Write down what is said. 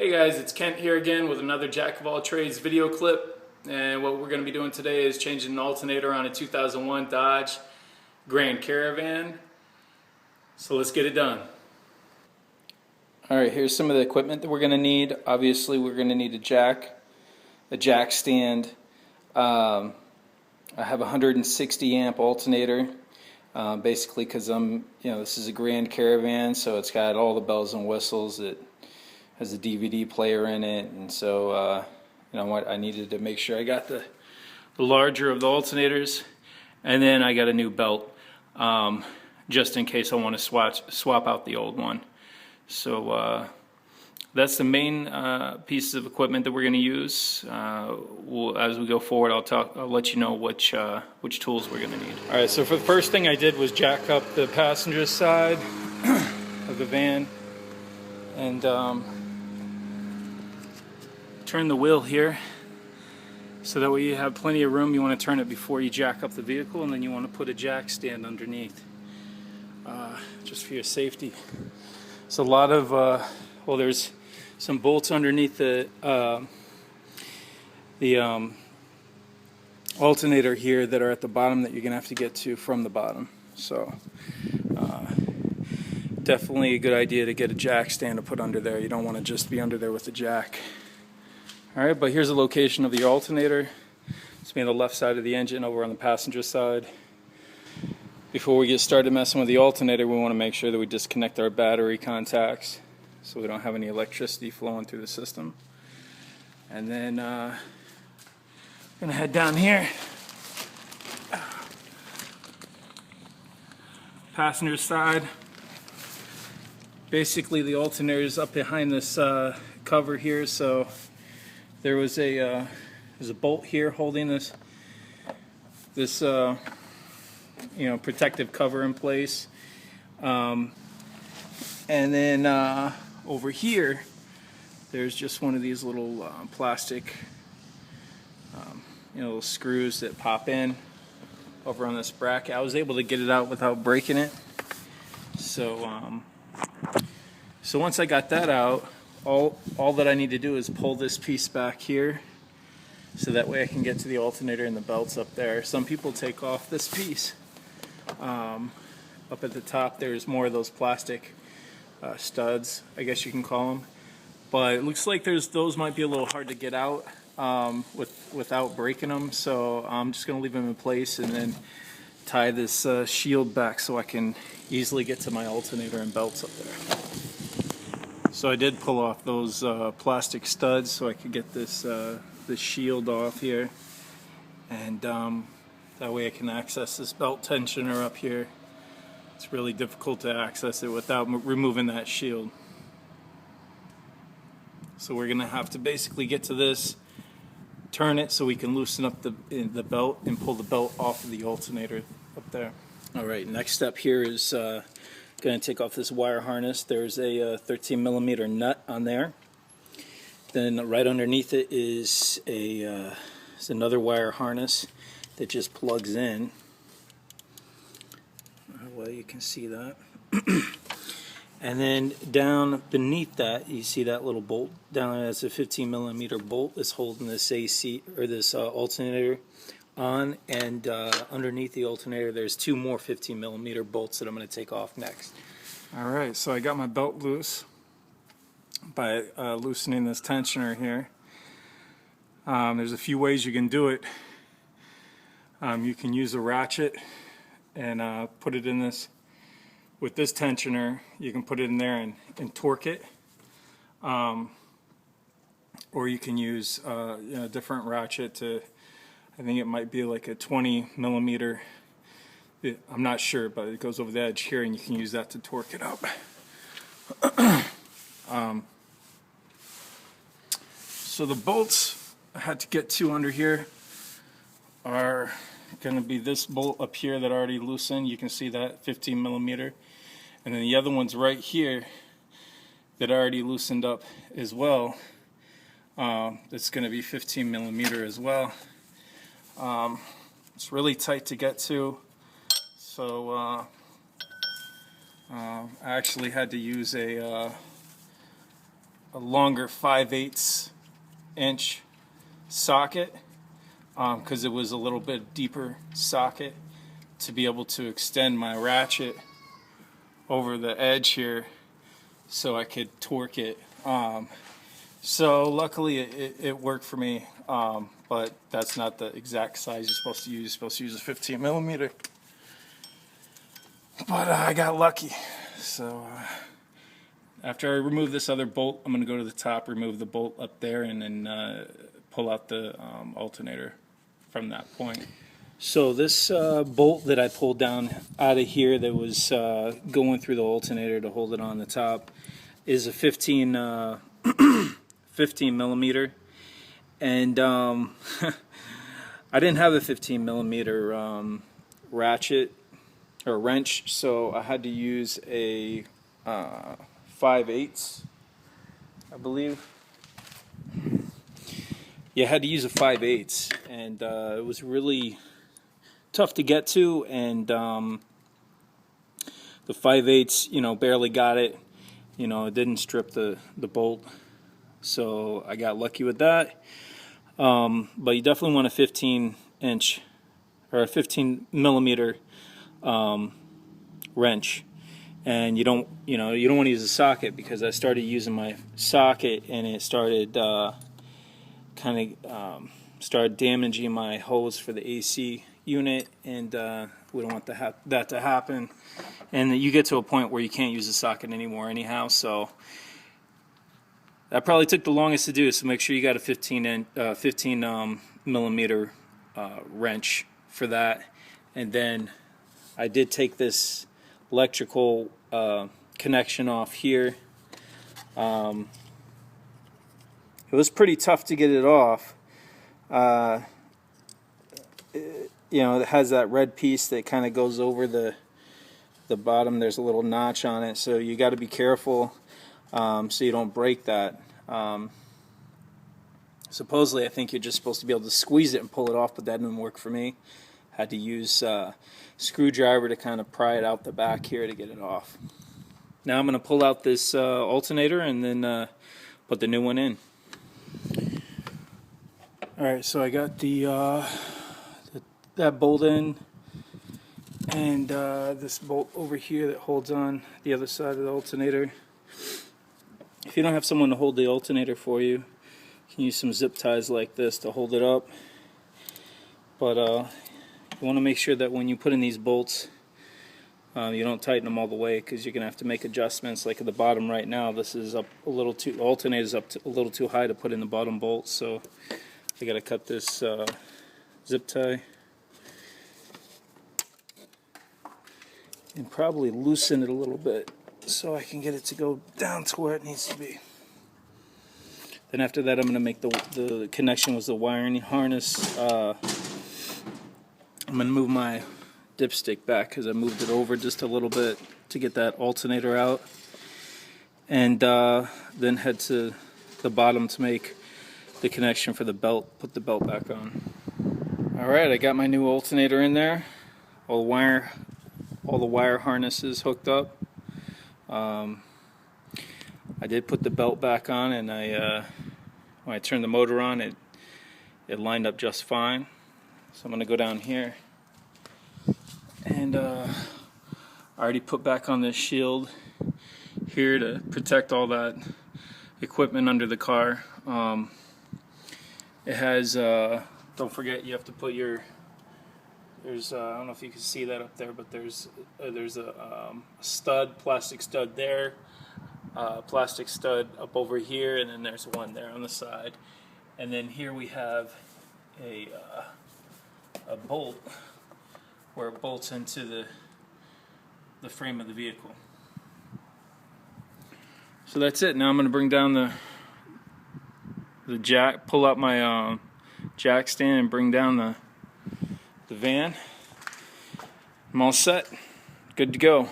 Hey guys, it's Kent here again with another Jack of all trades video clip, and what we're going to be doing today is changing an alternator on a 2001 Dodge Grand Caravan. So let's get it done. Alright, here's some of the equipment that we're going to need. Obviously we're going to need a jack stand. I have a 160 amp alternator, basically because this is a Grand Caravan, so it's got all the bells and whistles. It has a DVD player in it, and so I needed to make sure I got the larger of the alternators, and then I got a new belt just in case I want to swap out the old one. So that's the main pieces of equipment that we're going to use. As we go forward, I'll let you know which tools we're going to need. All right. So for the first thing I did was jack up the passenger side of the van, and turn the wheel here, so that way you have plenty of room. You want to turn it before you jack up the vehicle, and then you want to put a jack stand underneath, just for your safety. So a lot of there's some bolts underneath the alternator here that are at the bottom that you're gonna have to get to from the bottom. So definitely a good idea to get a jack stand to put under there. You don't want to just be under there with the jack. Alright, but here's the location of the alternator. It's on the left side of the engine over on the passenger side. Before we get started messing with the alternator, we want to make sure that we disconnect our battery contacts so we don't have any electricity flowing through the system. And then I'm going to head down here. Passenger side. Basically the alternator is up behind this cover here, so there's a bolt here holding this protective cover in place, and then over here there's just one of these little plastic little screws that pop in over on this bracket. I was able to get it out without breaking it, so once I got that out, all that I need to do is pull this piece back here, so that way I can get to the alternator and the belts up there. Some people take off this piece. Up at the top there's more of those plastic studs, I guess you can call them, but it looks like those might be a little hard to get out without breaking them, so I'm just going to leave them in place and then tie this shield back so I can easily get to my alternator and belts up there. So I did pull off those plastic studs so I could get this shield off here, and that way I can access this belt tensioner up here. It's really difficult to access it without removing that shield. So we're going to have to basically get to this, turn it so we can loosen up the belt and pull the belt off of the alternator up there. Alright, next step here is going to take off this wire harness. There's a 13mm nut on there. Then right underneath it is another wire harness that just plugs in. Well, you can see that. And then down beneath that, you see that little bolt down there. That's a 15mm bolt that's holding this AC or this alternator on, and underneath the alternator there's two more 15mm bolts that I'm going to take off next. Alright, so I got my belt loose by loosening this tensioner here. There's a few ways you can do it. You can use a ratchet and put it in this. With this tensioner, you can put it in there and torque it. Or you can use a different ratchet to, I think it might be like a 20mm. I'm not sure, but it goes over the edge here, and you can use that to torque it up. So the bolts I had to get to under here are going to be this bolt up here that I already loosened. You can see that 15mm, and then the other one's right here that I already loosened up as well. That's going to be 15mm as well. It's really tight to get to, so I actually had to use a longer 5/8 inch socket, because it was a little bit deeper socket, to be able to extend my ratchet over the edge here so I could torque it. So luckily it worked for me, but that's not the exact size you're supposed to use. You're supposed to use a 15 millimeter. But I got lucky. So after I remove this other bolt, I'm going to go to the top, remove the bolt up there, and then pull out the alternator from that point. So this bolt that I pulled down out of here that was going through the alternator to hold it on the top is a 15 millimeter, and I didn't have a 15 millimeter ratchet or wrench, so I had to use a 5/8, I believe. Yeah, I had to use a 5/8, and it was really tough to get to, and the 5/8, barely got it. It didn't strip the bolt, so I got lucky with that. But you definitely want a 15 inch or a 15 millimeter wrench, and you don't want to use a socket, because I started using my socket and it started started damaging my hose for the AC unit, and we don't want that to happen. And you get to a point where you can't use a socket anymore anyhow, so that probably took the longest to do. So make sure you got a 15 millimeter wrench for that. And then I did take this electrical connection off here. It was pretty tough to get it off. It has that red piece that kind of goes over the bottom. There's a little notch on it, so you got to be careful so you don't break that. Supposedly, I think you're just supposed to be able to squeeze it and pull it off, but that didn't work for me. Had to use a screwdriver to kind of pry it out the back here to get it off. Now I'm going to pull out this alternator and then put the new one in. Alright, so I got that bolt in, and this bolt over here that holds on the other side of the alternator. If you don't have someone to hold the alternator for you, you can use some zip ties like this to hold it up. But you want to make sure that when you put in these bolts, you don't tighten them all the way, because you're going to have to make adjustments. Like at the bottom right now, this is up a little too, the alternator is up a little too high to put in the bottom bolt, so I got to cut this zip tie and probably loosen it a little bit so I can get it to go down to where it needs to be. Then after that, I'm going to make the connection with the wiring harness. I'm going to move my dipstick back because I moved it over just a little bit to get that alternator out, and then head to the bottom to make the connection for the belt, put the belt back on. Alright, I got my new alternator in there. All the wire harnesses hooked up. I did put the belt back on, and when I turned the motor on, it lined up just fine. So I'm going to go down here, and I already put back on this shield here to protect all that equipment under the car. It has, don't forget, you have to put your, there's, I don't know if you can see that up there, but there's a stud, plastic stud there, plastic stud up over here, and then there's one there on the side. And then here we have a bolt where it bolts into the frame of the vehicle. So that's it. Now I'm going to bring down the jack, pull out my jack stand and bring down the van. I'm all set. Good to go.